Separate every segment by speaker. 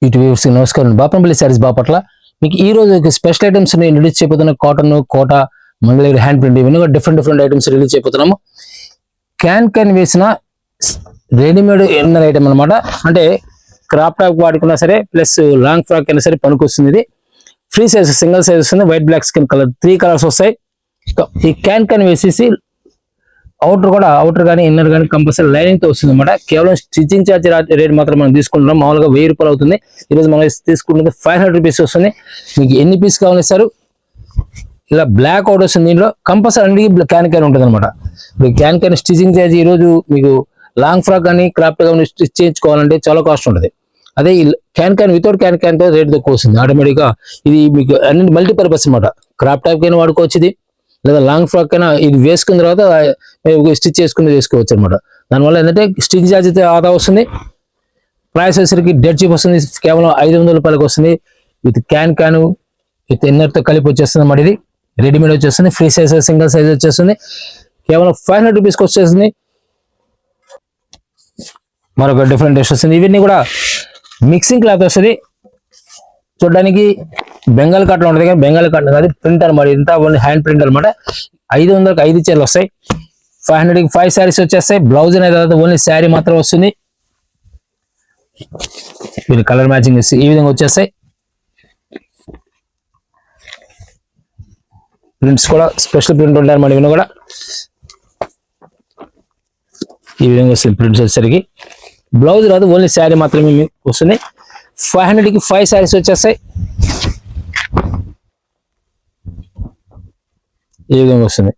Speaker 1: YouTube నమస్కారం. బాపనపల్లి శారీస్ బాపట్ల మీకు ఈ రోజు స్పెషల్ ఐటమ్స్ రిలీజ్ చేయబోతున్న కాటన్, కోట, మంగళగిరి హ్యాండ్ ప్రింట్ ఇవన్నీ కూడా డిఫరెంట్ ఐటమ్స్ రిలీజ్ చేయబోతున్నాము. క్యాన్ వేసిన రెడీమేడ్ ఇన్నర్ ఐటమ్ అనమాట. అంటే క్రాప్ టాప్ వాడుకున్నా సరే ప్లస్ లాంగ్ ఫ్రాక్ అయినా సరే పనికొస్తుంది. ఇది ఫ్రీ సైజ్, సింగిల్ సైజ్ వస్తుంది. White black skin colour 3 colours వస్తాయి. ఈ క్యాన్ వేసేసి అవుటర్ కానీ ఇన్నర్ కానీ కంపల్సరీ లైనింగ్ తో వస్తుంది అనమాట. కేవలం స్టిచ్చింగ్ ఛార్జ్ రేట్ మాత్రం మనం తీసుకుంటున్నాం. మామూలుగా 1000 రూపాయలు అవుతుంది. ఈరోజు మనం తీసుకుంటుంది 500 రూపీస్ వస్తుంది. మీకు ఎన్ని పీస్ కావాలిస్తారు ఇలా బ్లాక్ అవుట్ వస్తుంది. దీంట్లో కంపల్సరీ అన్నిటికీ క్యాన్ ఉంటుంది అనమాట. క్యాన్ స్టిచ్చింగ్ ఛార్జ్ ఈ రోజు మీకు లాంగ్ ఫ్రాక్ కానీ క్రాప్ కానీ స్టిచ్ చేయించుకోవాలంటే చాలా కాస్ట్ ఉంటుంది. అదే క్యాన్ వితౌట్ క్యాన్ తో రేట్ తక్కువ వస్తుంది ఆటోమేటిక్ గా. ఇది మీకు అన్ని మల్టీపర్పస్ అనమాట. క్రాప్ టాప్ కైనా వాడుకోవచ్చు ఇది, లేదా లాంగ్ ఫ్రాక్ అయినా ఇది వేసుకున్న తర్వాత స్టిచ్ చేసుకోవచ్చు అనమాట. దానివల్ల ఏంటంటే స్టిచ్ ఛార్జ్ అయితే ఆదా వస్తుంది. ప్రైస్ వచ్చేసరికి డెడ్ చీప్ వస్తుంది. కేవలం 500 రూపాయలకు వస్తుంది. విత్ క్యాన్ విత్ ఇన్నర్ తో కలిపి వచ్చేస్తుంది అన్నమాట. ఇది రెడీమేడ్ వచ్చేస్తుంది. ఫ్రీ సైజ్, సింగిల్ సైజ్ వచ్చేస్తుంది. కేవలం 500 రూపీస్కి వచ్చేస్తుంది. మరొక డిఫరెంట్ టేస్ట్ వస్తుంది. ఇవన్నీ కూడా మిక్సింగ్ క్లాత్ వస్తుంది. చూడడానికి బెంగాల్ కాటన్ ఉంటుంది కానీ బెంగాల్ కాటన్ కాదు, ప్రింట్ అనమాట. ఇంత ఓన్లీ హ్యాండ్ ప్రింట్ అనమాట. 500కి 5 చీరలు వస్తాయి. 500కి 5 శారీస్ వచ్చేస్తాయి. బ్లౌజ్ అనేది తర్వాత ఓన్లీ శారీ మాత్రం వస్తుంది. వీళ్ళు కలర్ మ్యాచింగ్ ఈ విధంగా వచ్చేస్తాయి. ప్రింట్స్ కూడా స్పెషల్ ప్రింట్ ఉంటాయి అన్నమాట. ఇవన్నీ కూడా ఈ విధంగా వస్తుంది. ప్రింట్స్ వచ్చేసరికి బ్లౌజ్ రాదు, ఓన్లీ శారీ మాత్రమే వస్తుంది. 500కి 5 శారీస్ వచ్చేస్తాయి. ఈ విధంగా వస్తుంది.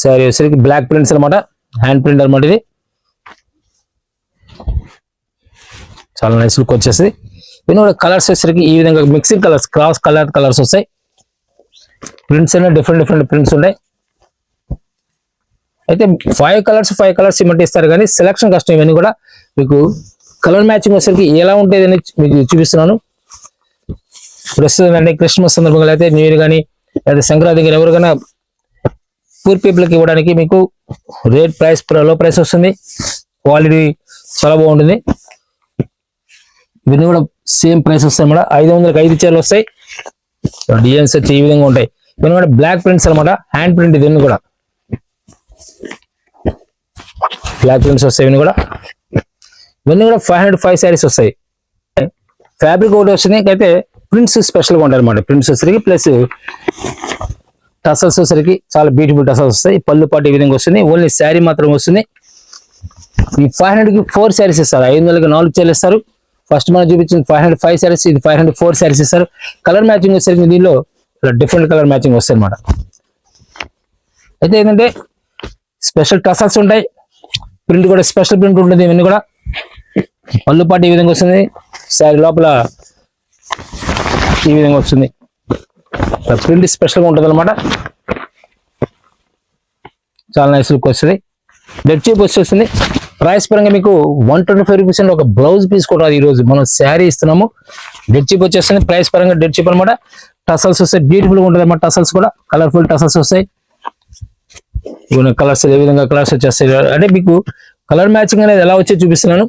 Speaker 1: శారీ వచ్చేసరికి బ్లాక్ ప్రింట్స్ అనమాట, హ్యాండ్ ప్రింట్ అనమాట. ఇది చాలా నైస్ లుక్ వచ్చేస్తుంది. ఇవన్నీ కూడా కలర్స్ వచ్చేసరికి ఈ విధంగా మిక్సింగ్ కలర్స్, క్రాస్ కలర్స్ వస్తాయి. ప్రింట్స్ అనేవి డిఫరెంట్ ప్రింట్స్ ఉంటాయి. అయితే 5 కలర్స్ ఇమ్మంటే ఇస్తారు కానీ సెలక్షన్ కష్టం. ఇవన్నీ కూడా మీకు కలర్ మ్యాచింగ్ వచ్చేసరికి ఎలా ఉంటుంది అని మీకు చూపిస్తున్నాను. ప్రస్తుతం అంటే క్రిస్మస్ సందర్భంగా అయితే న్యూ ఇయర్ కానీ లేదా సంక్రాంతి కానీ ఎవరికైనా పూర్ పీపుల్కి ఇవ్వడానికి మీకు లో ప్రైస్ వస్తుంది. క్వాలిటీ చాలా బాగుంటుంది. ఇవన్నీ కూడా సేమ్ ప్రైస్ వస్తాయి అన్నమాట. 500కి 5 చీరలు వస్తాయి. డిజైన్స్ వచ్చి ఈ విధంగా ఉంటాయి. ఇవన్నీ కూడా బ్లాక్ ప్రింట్స్ అనమాట, హ్యాండ్ ప్రింట్. ఇవన్నీ కూడా బ్లాక్ ప్రింట్స్ వస్తాయి. ఇవన్నీ కూడా 505 శారీస్ వస్తాయి. ఫ్యాబ్రిక్ ఒకటి వస్తుంది. అయితే ప్రింట్స్ స్పెషల్గా ఉంటాయి అనమాట. ప్రింట్స్ వచ్చేసరికి ప్లస్ టసల్స్ వచ్చేసరికి చాలా బ్యూటిఫుల్ టసల్స్ వస్తాయి. పళ్ళు పాటు ఈ విధంగా వస్తుంది. ఓన్లీ శారీ మాత్రం వస్తుంది. ఈ 500కి 4 శారీస్ ఇస్తారు. 500కి 4 చీరలు ఇస్తారు. ఫస్ట్ మనం చూపించింది 505 శారీస్, ఇది 504 శారీస్ ఇస్తారు. కలర్ మ్యాచింగ్ వచ్చేసరికి దీనిలో డిఫరెంట్ కలర్ మ్యాచింగ్ వస్తాయి అనమాట. అయితే ఏంటంటే స్పెషల్ టసల్స్ ఉంటాయి. ప్రింట్ కూడా స్పెషల్ ప్రింట్ ఉంటుంది. ఇవన్నీ కూడా పళ్ళు పాటు ఈ విధంగా వస్తుంది. శారీ లోపల ఈ విధంగా వస్తుంది. ప్రింట్ స్పెషల్గా ఉంటుంది అనమాట. చాలా నైస్ లుక్ వస్తుంది. డెడ్ చీప్ వచ్చేస్తుంది. ప్రైస్ పరంగా మీకు 125 రూపీస్ ఒక బ్లౌజ్ పీస్ కూడా ఈరోజు మనం శారీ ఇస్తున్నాము. డెడ్ చీప్ వచ్చేస్తుంది. ప్రైస్ పరంగా డెడ్ చీప్ అనమాట. టసల్స్ వస్తాయి. బ్యూటిఫుల్గా ఉంటుంది అనమాట. టసల్స్ కూడా కలర్ఫుల్ టసల్స్ వస్తాయి. కలర్స్ ఏ విధంగా కలర్స్ వచ్చేస్తాయి. అంటే మీకు కలర్ మ్యాచింగ్ అనేది ఎలా వచ్చి చూపిస్తున్నాను.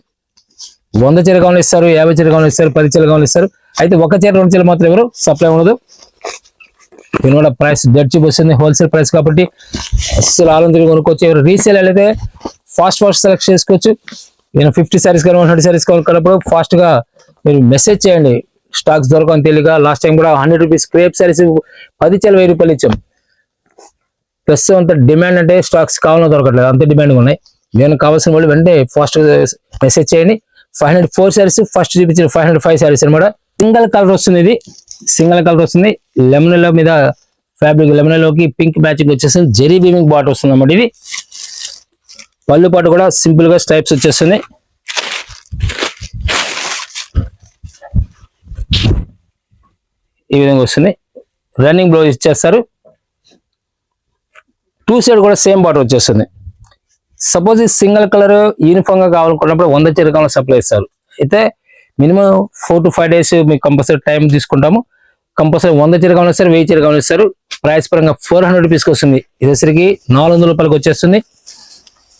Speaker 1: 100 చీర కావాలి ఇస్తారు, 50 చీర కావాలి ఇస్తారు, 10 చీర కావాలి ఇస్తారు. అయితే 1 చీర 2 చీర మాత్రం ఎవరు సప్లై ఉండదు. దీని కూడా ప్రైస్ డెడ్ చీప్ వస్తుంది. హోల్సేల్ ప్రైస్ కాబట్టి అసలు ఆలోచన కొనుక్కోవచ్చు. ఎవరు రీసేల్ అయితే ఫాస్ట్ సెలెక్ట్ చేసుకోవచ్చు. నేను 50 శారీస్ కానీ 100 శారీస్ కావాలన్నప్పుడు ఫాస్ట్ గా మీరు మెసేజ్ చేయండి. స్టాక్స్ దొరకని తెలియక లాస్ట్ టైం కూడా 100 రూపీస్ క్రేప్ శారీస్ 10 చీర 1000 రూపాయలు ఇచ్చాం. ప్రస్తుతం అంత డిమాండ్ అంటే స్టాక్స్ కావాలన్నా దొరకట్లేదు, అంత డిమాండ్ ఉన్నాయి. నేను కావాల్సిన వాళ్ళు వెంటనే ఫాస్ట్ మెసేజ్ చేయండి. 504 శారీస్ ఫస్ట్ చూపించిన 505 శారీస్ అనమాట. సింగిల్ కలర్ వస్తుంది. ఇది సింగిల్ కలర్ వస్తుంది. లెమన్ ఎల్లో మీద ఫ్యాబ్రిక్, లెమన్ ఎల్లోకి పింక్ మ్యాచింగ్ వచ్చేస్తుంది. జెరీ వీవింగ్ బార్డర్ వస్తుంది అన్నమాట. ఇది పళ్ళు పాటు కూడా సింపుల్ గా స్ట్రైప్స్ వచ్చేస్తుంది. ఈ విధంగా వస్తుంది. రన్నింగ్ బ్లౌజ్ ఇచ్చేస్తారు. 2 సైడ్ కూడా సేమ్ బార్డర్ వచ్చేస్తుంది. సపోజ్ ఈ సింగిల్ కలర్ యూనిఫామ్ గా కావాలనుకున్నప్పుడు 100 చీర కావాలి సప్లై ఇస్తారు. అయితే మినిమం 4 to 5 days మీకు కంపల్సరీ టైం తీసుకుంటాము. కంపల్సరీ 100 చీర కావాలి ఇస్తారు, 1000 చీర కావాలి ఇస్తారు. ప్రైస్ పరంగా 400 రూపీస్కి వస్తుంది. ఇదేసరికి 400 రూపాయలకి వచ్చేస్తుంది.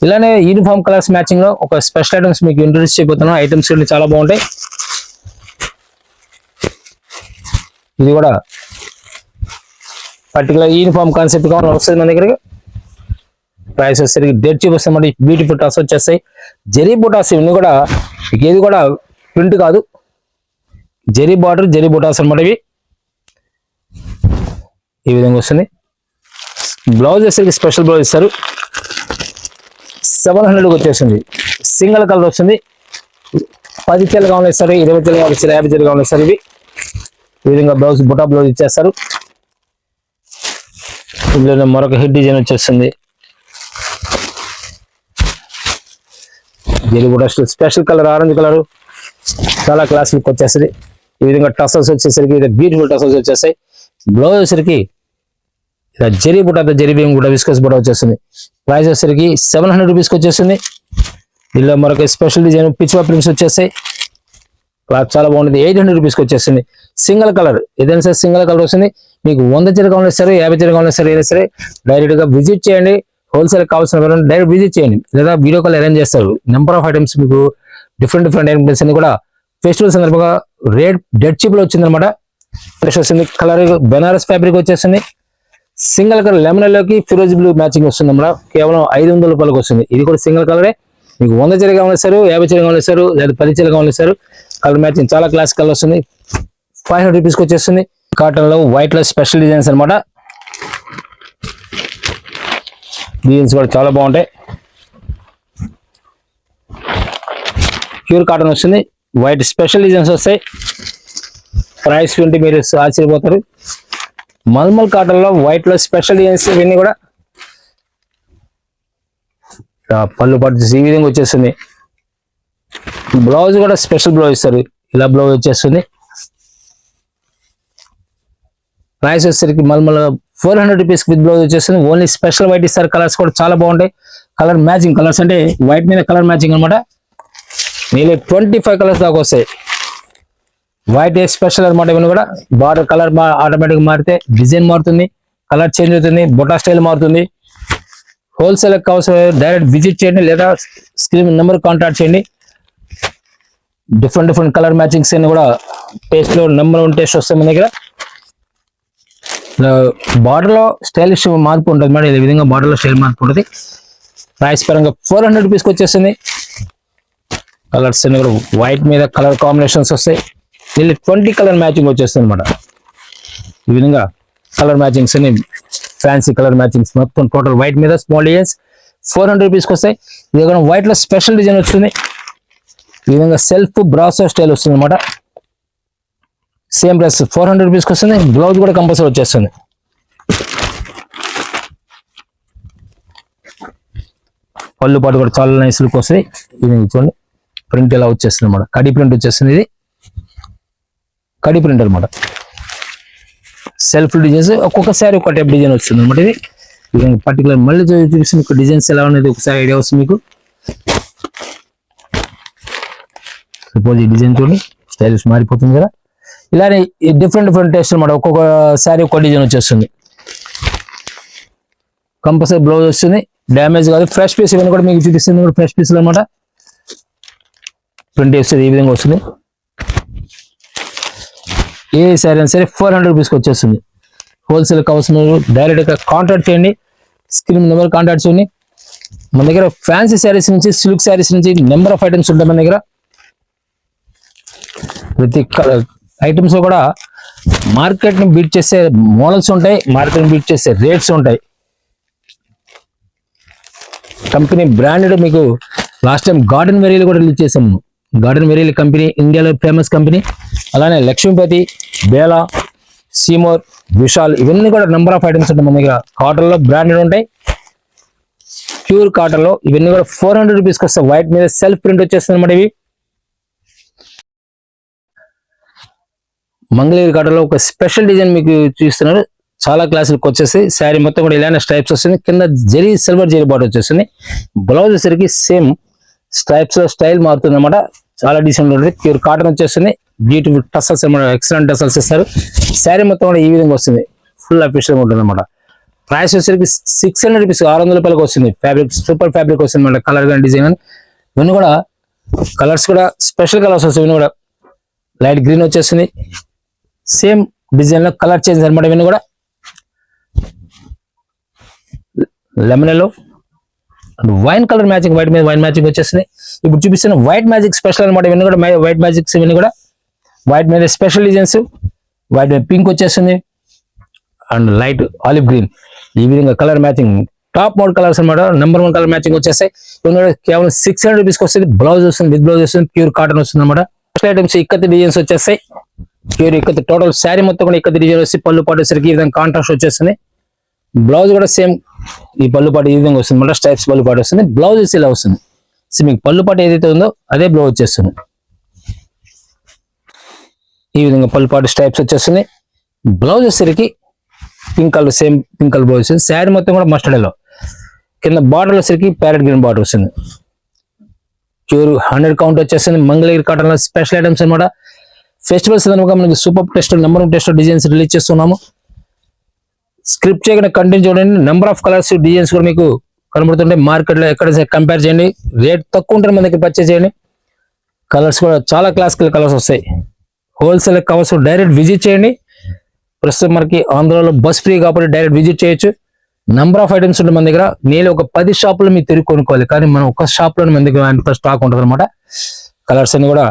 Speaker 1: ఇలానే యూనిఫామ్ కలర్స్ మ్యాచింగ్ లో ఒక స్పెషల్ ఐటమ్స్ మీకు ఇంట్రొడ్యూస్ చేయబోతున్నాం. ఐటమ్స్ చాలా బాగుంటాయి. ఇది కూడా పర్టికులర్ యూనిఫామ్ కాన్సెప్ట్ కావాలి వస్తుంది మన దగ్గర. ప్రైస్ వచ్చేసరికి డెడ్ చీప్ వస్తాయి, బ్యూటిఫుల్ టాస్ వచ్చేస్తాయి. జరీ బుటాస్ ఇవన్నీ కూడా ఏది కూడా ప్రింట్ కాదు, జరీ బార్డర్ జరీ బుటాస్ అనమాట ఇవి. ఈ విధంగా వస్తుంది. బ్లౌజ్ వచ్చేసరికి స్పెషల్ బ్లౌజ్ ఇస్తారు. 700 వచ్చేస్తుంది. సింగిల్ కలర్ వస్తుంది. 10 చీరలు కావాలి ఇస్తారు, 20 చీరలు కావాలి ఇస్తారు, 50 చీరలు కావాలి ఇస్తారు. ఇవి ఈ విధంగా బ్లౌజ్ బుటా బ్లౌజ్ ఇచ్చేస్తారు. ఇందులో మరొక హెడ్ డిజైన్ వచ్చేస్తుంది. జరీ బుటా స్పెషల్ కలర్ ఆరెంజ్ కలర్ చాలా క్లాస్ లుక్ వచ్చేస్తుంది. ఈ విధంగా టసల్స్ వచ్చేసరికి బ్యూటిఫుల్ టసల్స్ వచ్చేస్తాయి. బ్లౌజ్ వచ్చేసరికి జరీ బుటా జరీ బీమ్ కూడా విస్కస్ బుటా వచ్చేస్తుంది. ప్రైస్ వచ్చేసరికి 700 రూపీస్కి వచ్చేస్తుంది. దీనిలో మరొక స్పెషల్ డిజైన్ పిచ్వా ప్రింట్స్ వచ్చేస్తాయి. క్లాత్ చాలా బాగుంటుంది. 800 రూపీస్కి వచ్చేస్తుంది. సింగిల్ కలర్ ఏదైనా సరే సింగిల్ కలర్ వస్తుంది. మీకు 100 చీర కావాలి సరే, 50 చీర కావాలి సరే, ఏదైనా సరే డైరెక్ట్ గా విజిట్ చేయండి. హోల్సేల్ కావాల్సిన డైరెక్ట్ విజిట్ చేయండి, లేదా వీడియో కాల్ అరేంజ్ చేస్తారు. నెంబర్ ఆఫ్ ఐటమ్స్ మీకు డిఫరెంట్ ఐటమ్స్ అన్ని కూడా ఫెస్టివల్ సందర్భంగా రేట్ డెడ్ చీప్ లో వచ్చింది. వస్తుంది కలర్ బెనారస్ ఫ్యాబ్రిక్ వచ్చేస్తుంది. సింగిల్ కలర్ లెమన్ లోకి ఫిరోజ్ బ్లూ మ్యాచింగ్ వస్తుంది అన్నమాట. కేవలం 500 రూపాయలకు వస్తుంది. ఇది కూడా సింగిల్ కలరే. మీకు 100 చీర కావాలి సారు, 50 చీర కావాలి సారు, లేదా 10 చీర కావాలి సారు. కలర్ మ్యాచింగ్ చాలా క్లాస్ కలర్ వస్తుంది. 500 రూపీస్కి వచ్చేస్తుంది. కాటన్ లో వైట్ లో స్పెషల్ డిజైన్స్ అనమాట. డిజైన్స్ కూడా చాలా బాగుంటాయి. ప్యూర్ కాటన్ వస్తుంది. వైట్ స్పెషల్ డిజైన్స్ వస్తాయి. ప్రైస్ వింటే మీరు ఆశ్చర్యపోతారు. మల్మల్ కాటన్ లో వైట్ లో స్పెషల్ డిజైన్స్ ఇవన్నీ కూడా పళ్ళు పట్టు ఈ విధంగా వచ్చేస్తుంది. బ్లౌజ్ కూడా స్పెషల్ బ్లౌజ్ ఇస్తారు. ఇలా బ్లౌజ్ వచ్చేస్తుంది. ప్రైస్ వచ్చేసరికి మల్మల్ 400 రూపీస్ విత్ బ్లౌజ్ వచ్చేస్తుంది. ఓన్లీ స్పెషల్ వైట్ ఇస్తారు. కలర్స్ కూడా చాలా బాగుంటాయి. కలర్ మ్యాచింగ్ కలర్స్ అంటే వైట్ మీద కలర్ మ్యాచింగ్ అనమాట. నీళ్ళు 25 కలర్స్ దాకా వస్తాయి. వైట్ ఏ స్పెషల్ అనమాట. ఇవన్నీ కూడా బార్డర్ కలర్ ఆటోమేటిక్ మారితే డిజైన్ మారుతుంది, కలర్ చేంజ్ అవుతుంది, బొటా స్టైల్ మారుతుంది. హోల్సేల్ కావాల్సిన డైరెక్ట్ విజిట్ చేయండి, లేదా స్క్రీన్ నెంబర్ కాంటాక్ట్ చేయండి. డిఫరెంట్ కలర్ మ్యాచింగ్స్ అన్ని కూడా టేస్ట్ లో నెంబర్ 1 టేస్ట్ వస్తాయి మన దగ్గర. బార్డర్ లో స్టైలిష్ మార్పు ఉంటుంది మేడం. ఈ విధంగా బార్డర్ లో స్టైల్ మార్పు ఉంటుంది. ప్రైస్ పరంగా 400 రూపీస్కి వచ్చేస్తుంది. కలర్స్ అన్ని కూడా వైట్ మీద కలర్ కాంబినేషన్స్ వస్తాయి. దీనిలో 20 కలర్ మ్యాచింగ్ వచ్చేస్తుంది అనమాట. ఈ విధంగా కలర్ మ్యాచింగ్స్ అన్ని ఫ్యాన్సీ కలర్ మ్యాచింగ్స్ మొత్తం టోటల్ వైట్ మీద స్మాల్ డిజైన్స్ 400 రూపీస్కి వస్తాయి. ఇది కూడా వైట్ లో స్పెషల్ డిజైన్ వస్తుంది. ఈ విధంగా సెల్ఫ్ బ్రాసో స్టైల్ వస్తుంది అనమాట. సేమ్ ప్రైస్ 400 రూపీస్కి వస్తుంది. బ్లౌజ్ కూడా కంపల్సరీ వచ్చేస్తుంది. పళ్ళు పాటు కూడా చాలా నైస్ లుక్ వస్తుంది. ఇది చూడండి ప్రింట్ ఎలా వచ్చేస్తుంది అనమాట. కడి ప్రింట్ వచ్చేస్తుంది. ఇది కడి ప్రింట్ అనమాట. సెల్ఫ్ డిజైన్స్ ఒక్కొక్కసారి ఒక టైప్ డిజైన్ వస్తుంది అనమాట. ఇది పర్టికులర్ మళ్ళీ చూపిస్తుంది డిజైన్స్ ఎలా ఉన్నది ఒకసారి ఐడియా వస్తుంది మీకు. సపోజ్ ఈ డిజైన్ చూడండి స్టైలిష్ మారిపోతుంది కదా. ఇలానే డిఫరెంట్ టేస్ట్ అనమాట. ఒక్కొక్కసారి ఒక్క డిజైన్ వచ్చేస్తుంది. కంపల్సరీ బ్లౌజ్ వస్తుంది. డ్యామేజ్ కాదు, ఫ్రెష్ పీస్ ఇవన్నీ కూడా మీకు చూపిస్తుంది. ఫ్రెష్ పీస్ అనమాట. ప్రింట్ వస్తుంది ఈ విధంగా వస్తుంది. ఏ సారీ అయినా సరే 400 రూపీస్కి వచ్చేస్తుంది. హోల్సేల్ కావాల్సిన డైరెక్ట్ గా కాంటాక్ట్ చేయండి. స్క్రీన్ నెంబర్ కాంటాక్ట్ చేయండి. మన దగ్గర ఫ్యాన్సీ శారీస్ నుంచి సిల్క్ శారీస్ నుంచి నెంబర్ ఆఫ్ ఐటమ్స్ ఉంటాయి మన దగ్గర. ప్రతి ఐటమ్స్ లో కూడా మార్కెట్ ని బీట్ చేసే మోడల్స్ ఉంటాయి, మార్కెట్ ని బీట్ చేసే రేట్స్ ఉంటాయి. కంపెనీ బ్రాండెడ్ మీకు లాస్ట్ టైం గార్డెన్ వెరీలు కూడా రిలీజ్ చేసాము. గార్డెన్ వెరీలు కంపెనీ ఇండియాలో ఫేమస్ కంపెనీ. అలానే లక్ష్మీపతి, బేలా, సీమోర్, విశాల్ ఇవన్నీ కూడా నెంబర్ ఆఫ్ ఐటమ్స్ ఉంటాయి మన దగ్గర. కాటన్ లో బ్రాండెడ్ ఉంటాయి. ప్యూర్ కాటన్ లో ఇవన్నీ కూడా 400 రూపీస్కి వస్తాయి. వైట్ మీద సెల్ఫ్ ప్రింట్ వచ్చేస్తుంది అన్నమాట. ఇవి మంగళగిరి కాటన్ లో ఒక స్పెషల్ డిజైన్ మీకు చూస్తున్నారు. చాలా క్లాసులకు వచ్చేసి శారీ మొత్తం కూడా ఇలానే స్ట్రైప్స్ వస్తుంది. కింద జరీ సిల్వర్ జరీ బార్డర్ వచ్చేస్తుంది. బ్లౌజ్ వచ్చేసరికి సేమ్ స్ట్రైప్స్ లో స్టైల్ మారుతుంది అనమాట. చాలా డీసెంట్ ఉంటుంది. ప్యూర్ కాటన్ వచ్చేస్తుంది. బ్యూటిఫుల్ టసల్స్ అనమాట. ఎక్సలెంట్ టసల్స్ ఇస్తారు. శారీ మొత్తం కూడా ఈ విధంగా వస్తుంది. ఫుల్ అఫీషియల్ ఉంటుంది అనమాట. ప్రైస్ వచ్చేసరికి 600 రూపీస్ 600 రూపాయలకు వస్తుంది. ఫ్యాబ్రిక్ సూపర్ ఫ్యాబ్రిక్ వస్తుంది అనమాట. కలర్ కానీ డిజైన్ కానీ ఇవన్నీ కూడా కలర్స్ కూడా స్పెషల్ కలర్స్ వస్తాయి. ఇవన్నీ కూడా లైట్ గ్రీన్ వచ్చేస్తుంది. సేమ్ డిజైన్ లో కలర్ చేంజ్ అనమాట. ఇవన్నీ కూడా lemon yellow and wine colour matching, white మీద వైన్ మ్యాచింగ్ వచ్చేసింది. ఇప్పుడు చూపిస్తున్న వైట్ మ్యాజిక్ స్పెషల్ అనమాట. ఇవన్నీ కూడా వైట్ మ్యాజిక్స్, ఇవన్నీ కూడా వైట్ మీద స్పెషల్ డిజైన్స్. వైట్ మీద పింక్ వచ్చేసింది అండ్ లైట్ ఆలివ్ గ్రీన్, ఈ విధంగా colour matching top mode colours అనమాట. నెంబర్ 1 కలర్ మ్యాచింగ్ వచ్చేస్తాయి. కేవలం 600 రూపీస్కి వస్తుంది. బ్లౌజ్ వస్తుంది, విత్ బ్లౌజ్ వస్తుంది, ప్యూర్ కాటన్ వస్తుంది అనమాట. ఫస్ట్ ఐటమ్స్ ఇక్కత్ డిజైన్స్ వచ్చేస్తాయి. ప్యూర్ ఇక్కత్, టోటల్ శారీ మొత్తం కూడా ఇక్కత్ డిజైన్ వస్తుంది. పళ్ళు పాటు వచ్చేసరికి ఈ విధంగా కాంట్రాస్ట్ వచ్చేస్తుంది. బ్లౌజ్ కూడా సేమ్ ఈ పళ్ళు పాటు ఈ విధంగా వస్తుంది అనమాట. స్టైప్స్ పళ్ళు పాటు వస్తుంది. బ్లౌజ్ ఇలా వస్తుంది. సో మీకు పళ్ళు పాటు ఏదైతే ఉందో అదే బ్లౌజ్ వచ్చేస్తుంది. ఈ విధంగా పళ్ళు పాటు స్టైప్స్ వచ్చేస్తుంది. బ్లౌజ్ వచ్చేసరికి pink colour, same pink colour blouse వస్తుంది. శారీ మొత్తం కూడా మస్టర్డ్ ఎల్లో, కింద బార్డర్ వచ్చేసరికి ప్యారెట్ గ్రీన్ బార్డర్ వస్తుంది. ప్యూర్ 100 కౌంట్ వచ్చేస్తుంది. మంగళగిరి కాటన్ లో స్పెషల్ ఐటమ్స్ అనమాట. ఫెస్టివల్స్ కనుక మనకి super test, number 1 test designs release చేస్తున్నాము. స్క్రిప్ట్ చేయకుండా కంటిన్యూ చూడండి. నెంబర్ ఆఫ్ కలర్స్, డిజైన్స్ కూడా మీకు కనబడుతుంటే మార్కెట్ లో ఎక్కడ కంపేర్ చేయండి. రేట్ తక్కువ ఉంటుంది, మన దగ్గర పర్చేజ్ చేయండి. కలర్స్ కూడా చాలా క్లాసికల్ కలర్స్ వస్తాయి. హోల్సేల్ కవర్స్ డైరెక్ట్ విజిట్ చేయండి. ప్రస్తుతం మనకి ఆంధ్రాలో బస్ ఫ్రీ కాబట్టి డైరెక్ట్ విజిట్ చేయొచ్చు. నంబర్ ఆఫ్ ఐటమ్స్ ఉంటుంది మన దగ్గర. నేను ఒక 10 షాపులు మీరు తిరిగి కొనుక్కోవాలి, కానీ మనం ఒక షాప్ లో మన దగ్గర అంత స్టాక్ ఉంటుంది అనమాట. కలర్స్ అన్ని కూడా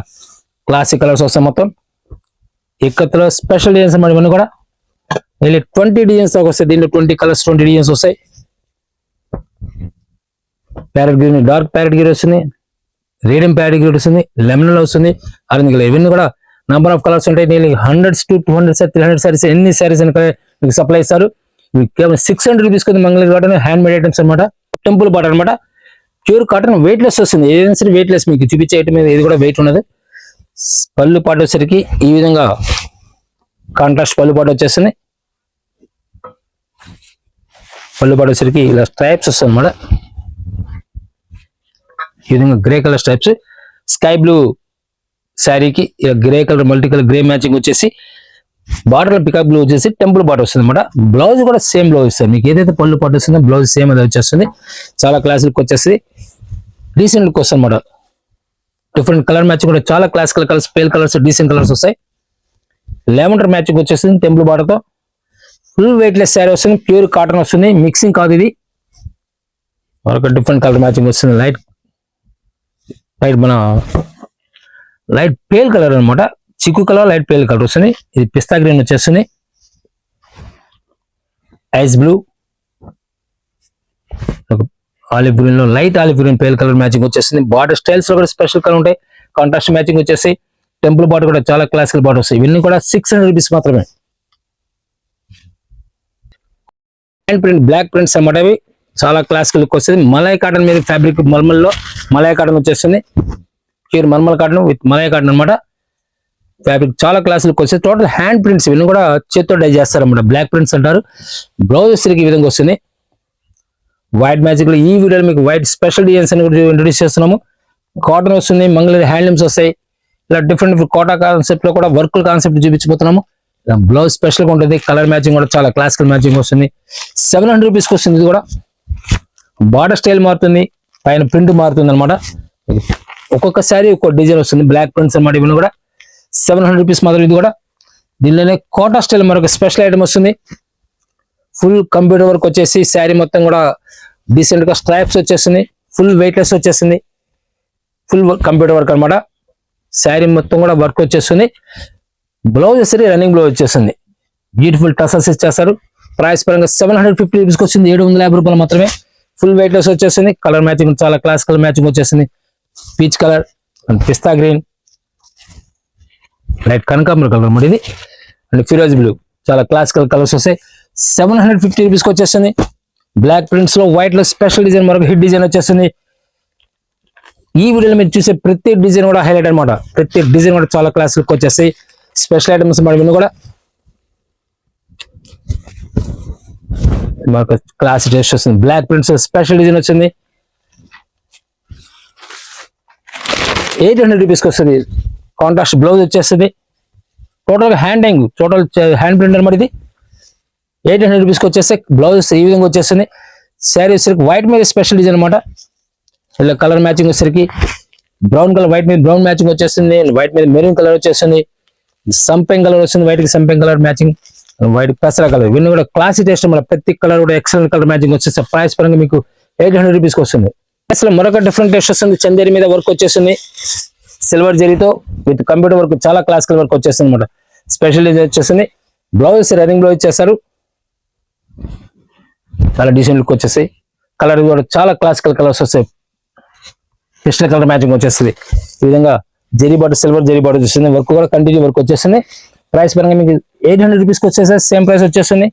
Speaker 1: క్లాసిక్ కలర్స్ వస్తాయి. మొత్తం ఇక్కత్లో స్పెషల్ డిజైన్స్ అన్నమాట. ఇవన్నీ కూడా 20 డిజైన్స్ దాకా వస్తాయి. దీంట్లో 20 కలర్స్, 20 డిజైన్స్ వస్తాయి. Parrot green, dark parrot green వస్తుంది, రేడియం ప్యారెట్ గ్రీన్ వస్తుంది, లెమన్ వస్తుంది, ఆరెంజ్ కలర్. ఇవన్నీ కూడా నంబర్ ఆఫ్ కలర్స్ ఉంటాయి. నేను 100 to 200 300 సారీస్, ఎన్ని సారీస్ అని మీకు సప్లై ఇస్తారు. కేవలం 600 రూపీస్ కొని Mangalagiri cotton hand made items అనమాట. టెంపుల్ పాట్ అనమాట. ప్యూర్ కాటన్ వెయిట్ లెస్ వస్తుంది. ఏదైనా సరే వెయిట్ లెస్, మీకు చూపించే ఐటమ్ మీద ఇది కూడా వెయిట్ ఉన్నది. పళ్ళు పాటు వచ్చేసరికి ఈ విధంగా కాంట్రాస్ట్ పళ్ళు పాటు వచ్చేస్తుంది. పళ్ళు పాటు వచ్చేసరికి ఇలా స్ట్రైప్స్ వస్తుంది అనమాట. ఈ విధంగా grey colour stripes, sky blue శారీకి grey colour, multi colour grey matching వచ్చేసి బార్డర్ పికప్ బ్లూ వచ్చేసి టెంపుల్ పాటు వస్తుంది అనమాట. బ్లౌజ్ కూడా సేమ్ బ్లౌజ్ ఇస్తుంది. మీకు ఏదైతే పళ్ళు పాటు వస్తుందో బ్లౌజ్ సేమ్ అది వచ్చేస్తుంది. చాలా క్లాస్ లుక్ వచ్చేసి డీసెంట్ లుక్ వస్తుంది అనమాట. డిఫరెంట్ కలర్ మ్యాచింగ్ కూడా చాలా classical colours, pale colours, decent colours వస్తాయి. లెవెండర్ మ్యాచింగ్ వచ్చేస్తుంది టెంపుల్ బార్డర్తో. ఫుల్ వెయిట్ లెస్ శారీ వస్తుంది. ప్యూర్ కాటన్ వస్తుంది. మిక్సింగ్ కాదు ఇది. మరొక డిఫరెంట్ కలర్ మ్యాచింగ్ వస్తుంది. లైట్ మన లైట్ పేల్ కలర్ అనమాట. చిక్కు కలర్, లైట్ పేల్ కలర్ వస్తుంది. ఇది పిస్తా గ్రీన్ వచ్చేస్తుంది. ఐస్ బ్లూ, ఆలివ్ గ్రీన్ లో light olive green pale colour matching వచ్చేస్తుంది. బార్డర్ స్టైల్స్ లో కూడా స్పెషల్ కలర్ ఉంటాయి. కాంట్రాస్ట్ మ్యాచింగ్ వచ్చేసి టెంపుల్ బార్డర్ కూడా చాలా క్లాసికల్ బార్డర్ వస్తాయి. ఇవన్నీ కూడా 600 రూపీస్ మాత్రమే. హ్యాండ్ ప్రింట్, బ్లాక్ ప్రింట్స్ అన్నమాట. ఇవి చాలా క్లాసికల్ లుక్ వస్తుంది. మలై కాటన్ మీద ఫ్యాబ్రిక్, మల్మల్లో మలై కాటన్ వచ్చేస్తుంది. ప్యూర్ మల్మల్ కాటన్ విత్ మలై కాటన్ అనమాట. ఫ్యాబ్రిక్ చాలా క్లాస్ లుక్ వస్తుంది. టోటల్ హ్యాండ్ ప్రింట్స్, ఇవన్నీ కూడా చేత్తో డై చేస్తారన్నమాట. బ్లాక్ ప్రింట్స్ అంటారు. బ్లౌజ్ ఈ విధంగా వస్తుంది. వైట్ మ్యాజిక్ లో ఈ వీడియోలో మీకు వైట్ స్పెషల్ డిజైన్స్ అని కూడా ఇంట్రొడ్యూస్ చేస్తున్నాము. కాటన్ వస్తుంది, మంగళగిరి హ్యాండ్లూమ్స్ వస్తాయి. ఇలా డిఫరెంట్ కోటా కాన్సెప్ట్ లో కూడా వర్క్ కాన్సెప్ట్ చూపించబోతున్నాము. బ్లౌజ్ స్పెషల్ గా ఉంటుంది. కలర్ మ్యాచింగ్ కూడా చాలా క్లాసికల్ మ్యాచింగ్ వస్తుంది. 700 రూపీస్కి వస్తుంది. ఇది కూడా బార్డర్ స్టైల్ మారుతుంది, పైన ప్రింట్ మారుతుంది అనమాట. ఒక్కొక్క శారీ ఒక్కొక్క డిజైన్ వస్తుంది. బ్లాక్ ప్రింట్స్ అనమాట. ఇవన్నీ కూడా 700 రూపీస్ మాత్రం. ఇది కూడా దీనిలోనే కోటా స్టైల్ మరొక స్పెషల్ ఐటమ్ వస్తుంది. ఫుల్ కంప్యూటర్ వర్క్ వచ్చేసి శారీ మొత్తం కూడా డీసెంట్ గా స్ట్రైప్స్ వచ్చేస్తుంది. ఫుల్ వెయిట్ లెస్ వచ్చేసింది. ఫుల్ కంప్యూటర్ వర్క్ అనమాట. శారీ మొత్తం కూడా వర్క్ వచ్చేస్తుంది. బ్లౌజ్ వచ్చేసరి రన్నింగ్ బ్లౌజ్ వచ్చేస్తుంది. బ్యూటిఫుల్ టసల్స్ ఇచ్చేస్తారు. ప్రైస్ పరంగా 750 రూపీస్కి వచ్చింది. 750 రూపాయలు మాత్రమే. ఫుల్ వెయిట్ లెస్ వచ్చేస్తుంది. కలర్ మ్యాచింగ్ చాలా క్లాసికల్ మ్యాచింగ్ వచ్చేసింది. పీచ్ కలర్ అండ్ పిస్తా గ్రీన్, లైట్ కనకాంబర కలర్ అన్నమాట ఇది. అండ్ ఫిరోజ్ బ్లూ, చాలా క్లాసికల్ కలర్స్ వస్తాయి. 750 రూపీస్కి వచ్చేస్తుంది. బ్లాక్ ప్రింట్స్ లో వైట్ లో స్పెషల్ డిజైన్, మరొక హిట్ డిజైన్ వచ్చేస్తుంది. ఈ వీడియోలో మీరు చూసే ప్రతి డిజైన్ కూడా హైలైట్ అనమాట. ప్రతి డిజైన్ కూడా చాలా క్లాస్ లుక్ వచ్చేస్తాయి. స్పెషల్ ఐటమ్స్ మరి కూడా మాకు క్లాస్ టేస్ట్ వస్తుంది. బ్లాక్ ప్రింట్స్ స్పెషల్ డిజైన్ వచ్చింది. 800 రూపీస్కి వస్తుంది. కాంట్రాస్ట్ బ్లౌజ్ వచ్చేస్తుంది. Total handing, total hand print అనమాట ఇది. 800 రూపీస్కి వచ్చేస్తే బ్లౌజ్ ఈ విధంగా వచ్చేస్తుంది. శారీ వచ్చేసరికి వైట్ మీద స్పెషల్ డిజైన్ అనమాట. ఇలా కలర్ మ్యాచింగ్ వచ్చేసరికి బ్రౌన్ కలర్, వైట్ మీద బ్రౌన్ మ్యాచింగ్ వచ్చేస్తుంది. వైట్ మీద మెరూన్ కలర్ వచ్చేస్తుంది. సంపెంగ్ కలర్ వస్తుంది, వైట్ కి సంపెంగ్ కలర్ మ్యాచింగ్, వైట్ పెసర కలర్, ఇవన్నీ కూడా క్లాసిక్ టేస్ట్. మన ప్రతి కలర్ కూడా ఎక్సలెంట్ కలర్ మ్యాచింగ్ వచ్చేసి ప్రైస్ పరంగా మీకు 800 రూపీస్కి వస్తుంది. అసలు మరొక డిఫరెంట్ టేస్ట్ వస్తుంది, చందేరి మీద వర్క్ వచ్చేస్తుంది, సిల్వర్ జరీతో విత్ కంప్యూటర్ వర్క్, చాలా క్లాసికల్ వర్క్ వచ్చేస్తుంది అనమాట. స్పెషల్ డిజైన్ వచ్చేస్తుంది. బ్లౌజ్ రన్నింగ్ బ్లౌజ్ ఇచ్చేస్తారు, చాలా డీసెంట్ లుక్ వచ్చేసి. కలర్ కూడా చాలా క్లాసికల్ కలర్స్ వస్తాయి, పిస్టల్ కలర్ మ్యాచింగ్ వచ్చేస్తుంది. ఈ విధంగా zari border, silver zari border వచ్చేస్తుంది, వర్క్ కూడా కంటిన్యూ వర్క్ వచ్చేస్తుంది. ప్రైస్ పరంగా మీకు 800 రూపీస్కి వచ్చేసాయి, సేమ్ ప్రైస్ వచ్చేస్తుంది.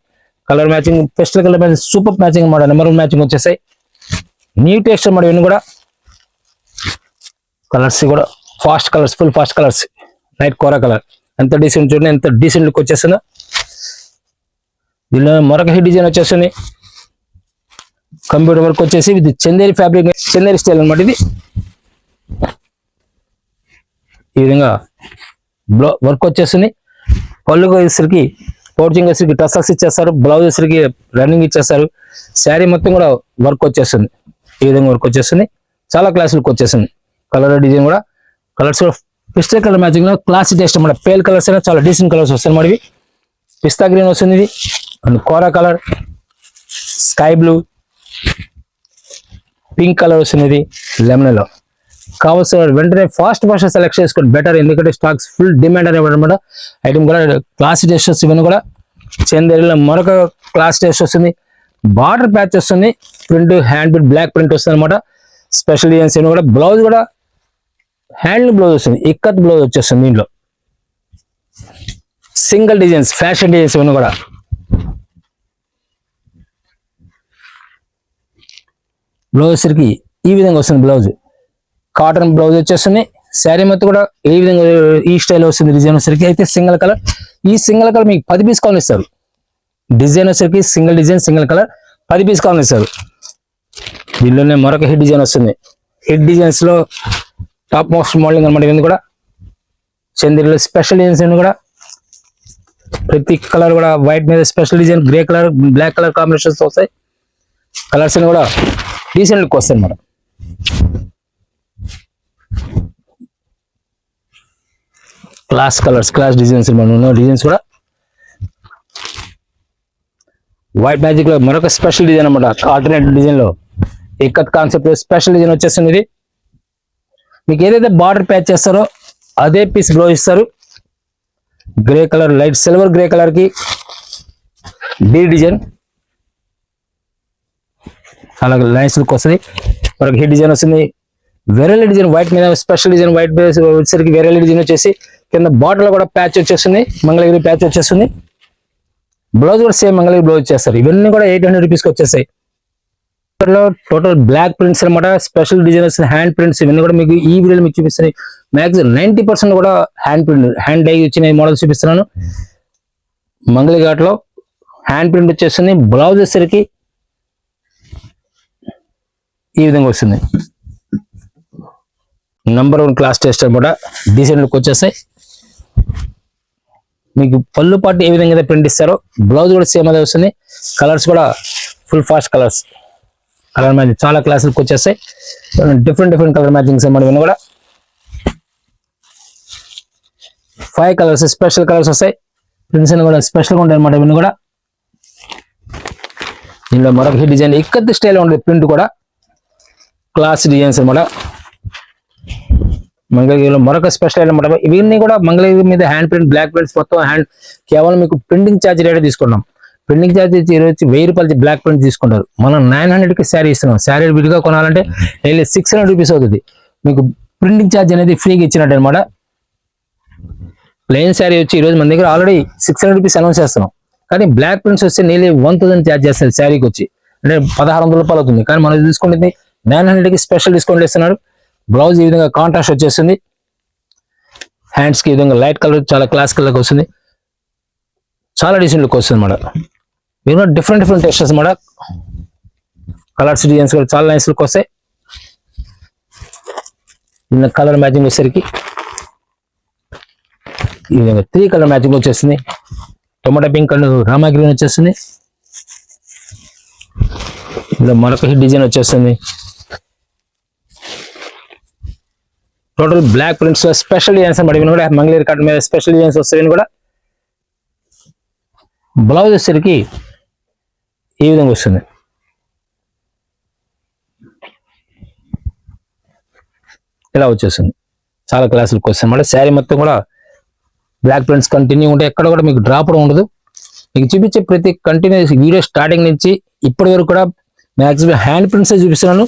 Speaker 1: Colour matching, pistol colour matching, super matching అన్నమాట, నెంబర్ 1 మ్యాచింగ్ వచ్చేసాయి. న్యూ టేస్ట్ అన్నమాట ఇవన్నీ కూడా. కలర్స్ కూడా fast colours, full fast colours, light కోరా కలర్, ఎంత డీసెంట్ చూడండి, ఎంత డీసెంట్ లుక్ వచ్చేస్తుందో. దీనిలో మరొక హిట్ డిజైన్ వచ్చేస్తుంది, కంప్యూటర్ వర్క్ వచ్చేసి with Chanderi fabric, Chanderi style అనమాట ఇది. ఈ విధంగా వర్క్ వచ్చేస్తుంది. పళ్ళు వేసరికి, పౌచింగ్ వేసరికి టసల్స్ ఇచ్చేస్తారు, బ్లౌజ్ వేసరికి రన్నింగ్ ఇచ్చేస్తారు. శారీ మొత్తం కూడా వర్క్ వచ్చేస్తుంది, ఈ విధంగా వర్క్ వచ్చేస్తుంది. చాలా క్లాస్ లుక్ వచ్చేస్తుంది. కలర్ డిజైన్ కూడా, కలర్స్ కూడా పిస్తా కలర్ మ్యాచింగ్ లో క్లాసిక్ టేస్ట్ అన్నమాట. పేల్ కలర్స్ అయినా చాలా డీసెంట్ కలర్స్ వస్తాయి అన్నమాట. ఇవి పిస్తా గ్రీన్ వస్తుంది, ఇది అండ్ కోరా colour, sky blue, pink colour వస్తుంది, ఇది లెమన్ లో. కావాల్సిన వెంటనే ఫాస్ట్ సెలెక్ట్ చేసుకోండి బెటర్, ఎందుకంటే స్టాక్స్ ఫుల్ డిమాండ్ అనమాట. ఐటమ్ కూడా క్లాసిక్ టేస్ట్ వస్తుంది. ఇవన్నీ కూడా చందేరిలో మరొక క్లాస్ టేస్ట్ వస్తుంది. బార్డర్ ప్యాచ్ వస్తుంది, print hand print, block print వస్తుంది అనమాట. స్పెషల్ డిజైన్స్ ఏమో కూడా. బ్లౌజ్ కూడా హ్యాండ్ బ్లౌజ్ వస్తుంది, ఇక్కత్ బ్లౌజ్ వచ్చేస్తుంది. దీంట్లో సింగిల్ డిజైన్స్, ఫ్యాషన్ డిజైన్స్ ఇవన్నీ కూడా. బ్లౌజ్ సరికి ఈ విధంగా వస్తుంది, బ్లౌజ్ కాటన్ బ్లౌజ్ వచ్చేస్తుంది. శారీ మొత్తం కూడా ఏ విధంగా ఈ స్టైల్ వస్తుంది. డిజైన్ వచ్చేసరికి అయితే సింగిల్ కలర్, ఈ సింగిల్ కలర్ మీకు 10 పీస్ కావాలి ఇస్తారు. డిజైన్ వచ్చేసరికి single design, single colour 10 piece కావాలి ఇస్తారు. దీనిలోనే మరొక హిట్ డిజైన్ వస్తుంది. హిట్ డిజైన్స్ లో టాప్ మోస్ట్ మోడలింగ్ అనమాట. ఇవన్నీ కూడా చందేరిలో స్పెషల్ డిజైన్స్ అన్ని కూడా. ప్రతి కలర్ కూడా వైట్ మీద special design, grey colour, black colour combinations వస్తాయి. కలర్స్ అన్ని కూడా డీసెంట్ లుక్ వస్తాయి అన్నమాట. Class colours, class designs designs కూడా. వైట్ మ్యాజిక్ లో మరొక స్పెషల్ డిజైన్ అనమాట. ఆల్టర్నేటివ్ డిజైన్ లో ఇక్కత్ కాన్సెప్ట్ స్పెషల్ డిజైన్ వచ్చేస్తుంది. ఇది మీకు ఏదైతే బార్డర్ ప్యాచ్ చేస్తారో అదే పీస్ బ్లౌజ్ ఇస్తారు. Grey colour, light silver grey colour కి బీ డిజైన్, చాలా నైస్ లుక్ వస్తుంది. మరొక హిట్ డిజైన్ వస్తుంది. వెరైటీ డిజైన్ వైట్ మీద స్పెషల్ డిజైన్, వైట్ బేస్ వచ్చేసరికి వెరైటీ డిజైన్ వచ్చేసి కింద బార్డర్ కూడా ప్యాచ్ వచ్చేస్తుంది, మంగళగిరి ప్యాచ్ వచ్చేస్తుంది. బ్లౌజ్ కూడా సేమ్ మంగళగిరి బ్లౌజ్ వచ్చేస్తారు. ఇవన్నీ కూడా 800 రూపీస్కి వచ్చేస్తాయి. టోటల్ బ్లాక్ ప్రింట్స్ అనమాట, స్పెషల్ డిజైన్ వస్తుంది, హ్యాండ్ ప్రింట్స్. ఇవన్నీ కూడా మీకు ఈ వీడియోలో మీకు చూపిస్తున్నాయి. మ్యాక్సిమం 90% కూడా హ్యాండ్ ప్రింట్, హ్యాండ్ డై వచ్చిన మోడల్స్ చూపిస్తున్నాను. మంగళి ఘాట్లో హ్యాండ్ ప్రింట్ వచ్చేస్తుంది. బ్లౌజ్ వచ్చేసరికి ఈ విధంగా వస్తుంది. నంబర్ 1 క్లాస్ టేస్ట్ అనమాట. డీసెంట్ లుక్ వచ్చేస్తాయి. మీకు పళ్ళు పాటు ఏ విధంగా ప్రింట్ ఇస్తారో బ్లౌజ్ కూడా సేమ్ అదే వస్తుంది. కలర్స్ కూడా full fast colours, colour matching చాలా క్లాస్ లుక్ వచ్చేస్తాయి. డిఫరెంట్ కలర్ మ్యాచింగ్స్ అన్నమాట. ఇవన్నీ కూడా 5 కలర్స్, స్పెషల్ కలర్స్ వస్తాయి. ప్రింట్స్ అన్ని కూడా స్పెషల్గా ఉంటాయి అనమాట. ఇవన్నీ కూడా దీనిలో మరొక హిట్ డిజైన్, ఇక్కత్ స్టైల్ ఉంటుంది. ప్రింట్ కూడా క్లాస్ డిజైన్స్ అనమాట. మంగళగిరిలో మరొక స్పెషల్ అనమాట. ఇవన్నీ కూడా మంగళగిరి మీద హ్యాండ్ ప్రింట్, బ్లాక్ ప్రింట్స్ మొత్తం హ్యాండ్. కేవలం మీకు ప్రింటింగ్ ఛార్జ్ రేట్ తీసుకున్నాం. ప్రింటింగ్ ఛార్జ్ వచ్చి 1000 రూపాయలు బ్లాక్ ప్రింట్ తీసుకుంటారు. మనం 900కి శారీ ఇస్తున్నాం. శారీ విడిగా కొనాలంటే 600 రూపీస్ అవుతుంది. మీకు ప్రింటింగ్ ఛార్జ్ అనేది ఫ్రీగా ఇచ్చినట్టు అనమాట. ప్లెయిన్ శారీ వచ్చి ఈరోజు మన దగ్గర ఆల్రెడీ 600 రూపీస్ అనౌన్స్ చేస్తున్నాం. కానీ బ్లాక్ ప్రింట్స్ వస్తే నేలీ 1000 ఛార్జ్ చేస్తారు శారీకి వచ్చి, అంటే 1600 రూపాయలు అవుతుంది. కానీ మనం తీసుకుంటుంది 900కి స్పెషల్ డిస్కౌంట్ ఇస్తున్నారు. బ్లౌజ్ ఈ విధంగా కాంట్రాస్ట్ వచ్చేస్తుంది. హ్యాండ్స్ కి ఈ విధంగా లైట్ కలర్, చాలా క్లాస్ కలర్ వస్తుంది. చాలా డీసెంట్ లుక్ వస్తుంది అన్నమాట. మీరు డిఫరెంట్ టెక్స్చర్స్ అన్నమాట. కలర్స్ డిజైన్స్ కూడా చాలా నైస్ లుక్ వస్తాయి. కలర్ మ్యాచింగ్ వచ్చేసరికి ఈ విధంగా 3 కలర్ మ్యాచింగ్ వచ్చేస్తుంది. Tomato pink and Rama green వచ్చేస్తుంది. ఇలా మరొక డిజైన్ వచ్చేస్తుంది. టోటల్ బ్లాక్ ప్రింట్స్ లో స్పెషల్ డిజైన్స్ అన్నమాట. ఇవి కూడా మంగళగిరి కాటన్ మీద స్పెషల్ డిజైన్స్ వస్తాయి కూడా. బ్లౌజ్ వచ్చేసరికి ఈ విధంగా వస్తుంది. ఇలా వచ్చేస్తుంది. చాలా క్లాస్ లుక్ వస్తుంది అన్నమాట. శారీ మొత్తం కూడా బ్లాక్ ప్రింట్స్ కంటిన్యూ ఉంటాయి. ఎక్కడ కూడా మీకు డ్రాప్ ఉండదు. మీకు చూపించే ప్రతి కంటిన్యూస్ వీడియో స్టార్టింగ్ నుంచి ఇప్పటి వరకు కూడా మ్యాక్సిమం హ్యాండ్ ప్రింట్స్ చూపిస్తున్నాను.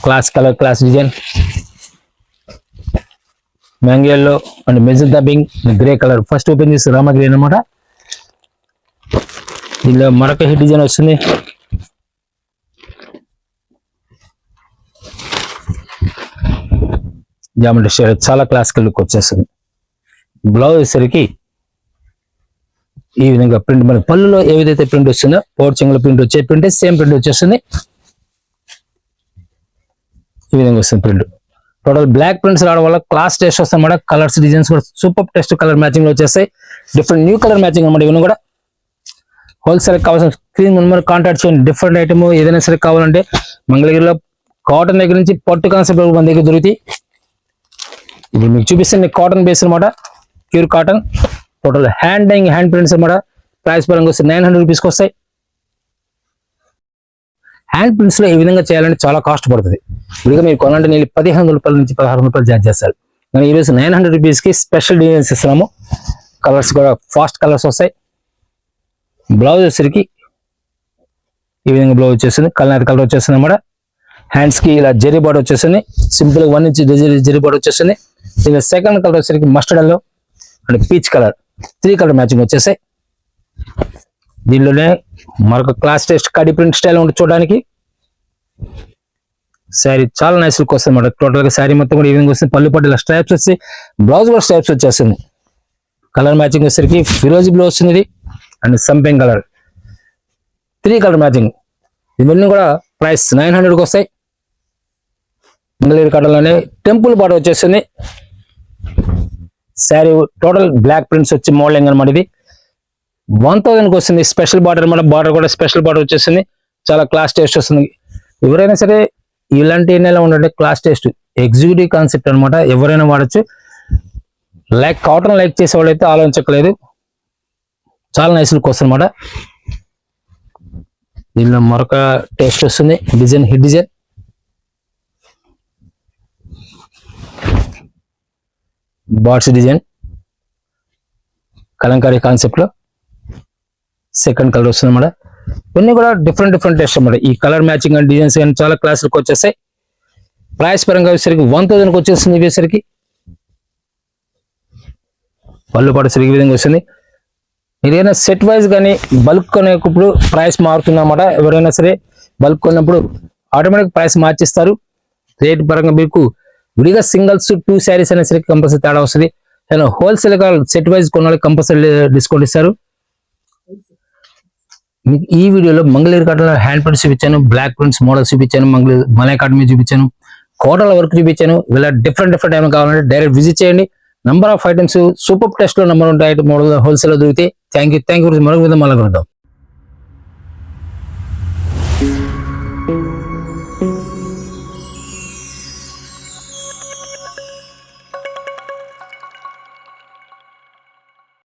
Speaker 1: క్లాస్ కలర్, క్లాస్ డిజైన్, మ్యాంగోలో అండ్ మెజల్ డబ్బింగ్, గ్రే కలర్. ఫస్ట్ ఓపెన్ చేసి రామా గ్రీన్ అనమాట. దీనిలో మరొక హిట్ డిజైన్ వస్తుంది. జామెంట్రీ షేడ్, చాలా క్లాసికల్ లుక్ వచ్చేస్తుంది. బ్లౌజ్ వచ్చేసరికి ఈ విధంగా ప్రింట్, మన పళ్ళులో ఏ విధైతే ప్రింట్ వస్తుందో పోర్చింగ్లో ప్రింట్ వచ్చే ప్రింట్ సేమ్ ప్రింట్ వచ్చేస్తుంది. ఈ విధంగా వస్తుంది ప్రింట్. టోటల్ బ్లాక్ ప్రింట్స్ రావడం వల్ల క్లాస్ టెస్ట్ వస్తాయి అన్నమాట. కలర్స్ డిజైన్స్ కూడా సూపర్ టెస్ట్ కలర్ మ్యాచింగ్ లో వచ్చేస్తాయి. డిఫరెంట్ న్యూ కలర్ మ్యాచింగ్ అన్నమాట. ఇవన్నీ కూడా హోల్సేల్ కావాల్సిన స్క్రీన్ నెంబర్ కాంటాక్ట్ చేయండి. డిఫరెంట్ ఐటమ్ ఏదైనా సరే కావాలంటే మంగళగిరిలో కాటన్ దగ్గర నుంచి పట్టు కాన్సెప్ట్ మన దగ్గర దొరుకుతాయి. ఇది మీకు చూపిస్తుంది కాటన్ బేస్ అనమాట, pure cotton. Total hand prints అనమాట. ప్రైస్ పరంగా వస్తే 900 రూపీస్కి వస్తాయి. హ్యాండ్ ప్రింట్స్ లో ఈ విధంగా చేయాలంటే చాలా కాస్ట్ పడుతుంది. ఇదిగా మీరు కొనాలంటే నేను 1500 రూపాయల నుంచి 1600 రూపాయలు ఛార్జ్ చేస్తారు. నేను ఈరోజు 900 రూపీస్కి స్పెషల్ డిజైన్స్ ఇస్తున్నాము. కలర్స్ కూడా ఫాస్ట్ కలర్స్ వస్తాయి. బ్లౌజ్ వచ్చేసరికి ఈ విధంగా బ్లౌజ్ వచ్చేస్తుంది. కలర్ వచ్చేస్తుంది అన్నమాట. హ్యాండ్స్ కి ఇలా జెరీ బార్డర్ వచ్చేస్తుంది. సింపుల్ 1 ఇంచ్ జెరీ బార్డర్ వచ్చేస్తుంది. దీని సెకండ్ కలర్ వచ్చేసరికి mustard yellow and peach colour, 3 colour matching వచ్చేసాయి. దీనిలోనే మరొక క్లాస్ టెస్ట్ కడి ప్రింట్ స్టైల్ ఉంటుంది చూడడానికి. శారీ చాలా నైస్ లుక్ వస్తుంది అన్నమాట. టోటల్ గా శారీ మొత్తం కూడా ఈ విధంగా వస్తుంది. పళ్ళు పట్టు ఇలా స్ట్రైప్స్ వచ్చి, బ్లౌజ్ కూడా స్ట్రైప్స్ వచ్చేస్తుంది. కలర్ మ్యాచింగ్ వచ్చేసరికి ఫిరోజీ బ్లూ వస్తుంది ఇది అండ్ సంపెంగ్ కలర్, 3 కలర్ మ్యాచింగ్. ఇవన్నీ కూడా ప్రైస్ 900కి వస్తాయి. మంగళగిరి కాటన్లోనే టెంపుల్ బార్డర్ వచ్చేస్తుంది. శారీ టోటల్ బ్లాక్ ప్రింట్స్ వచ్చి మోడలింగ్ అనమాట. ఇది 1000కి వస్తుంది. స్పెషల్ బార్డర్ అనమాట. బార్డర్ కూడా స్పెషల్ బార్డర్ వచ్చేసింది. చాలా క్లాస్ టేస్ట్ వస్తుంది. ఎవరైనా సరే ఇలాంటి నెల ఉండే క్లాస్ టేస్ట్ ఎగ్జిక్యూటివ్ కాన్సెప్ట్ అనమాట. ఎవరైనా వాడచ్చు. లైక్ కాటన్ లైక్ చేసే వాళ్ళు అయితే ఆలోచించలేదు. చాలా నైస్ లుక్ వస్తుంది అనమాట. దీనిలో మరొక టేస్ట్ వస్తుంది. డిజైన్ హిట్ డిజైన్, బాట్స్ డిజైన్, కలంకారీ కాన్సెప్ట్ లో సెకండ్ కలర్ వస్తుంది అన్నమాట. ఇవన్నీ కూడా డిఫరెంట్ టెస్ట్ అన్నమాట. ఈ కలర్ మ్యాచింగ్ అండ్ డిజైన్స్ కానీ చాలా క్లాసులకు వచ్చేస్తాయి. ప్రైస్ పరంగా వచ్చేసరికి 1000కి వచ్చేస్తుంది. వేసరికి పళ్ళు పాటు సరిగ్గా విధంగా వస్తుంది. మీరు ఏదైనా సెట్ వైజ్ కానీ బల్క్ కొనేటప్పుడు ప్రైస్ మారుతుంది అన్నమాట. ఎవరైనా సరే బల్క్ కొన్నప్పుడు ఆటోమేటిక్ ప్రైస్ మార్చిస్తారు. రేట్ పరంగా మీకు విడిగా సింగిల్స్ 2 శారీస్ అయినా సరే కంపల్సరీ తేడా వస్తుంది. హోల్సేల్ గా సెట్ వైజ్ కొనాలి కంపల్సరీ డిస్కౌంట్ ఇస్తారు. మీకు ఈ వీడియోలో మంగళగిరి కాటన్ హ్యాండ్ ప్రింట్స్ చూపించాను, బ్లాక్ ప్రింట్స్ మోడల్స్ చూపించాను, మలై కాటన్ మీద చూపించాను, కోటల వర్క్ చూపించాను. ఇలా డిఫరెంట్ ఐటమ్ కావాలంటే డైరెక్ట్ విజిట్ చేయండి. Number of items super test లో నంబర్ ఉంటాయి. మోడల్ హోల్సేల్ లో దొరికితే థ్యాంక్ యూ మరొక విధంగా మళ్ళీ కలుద్దాం.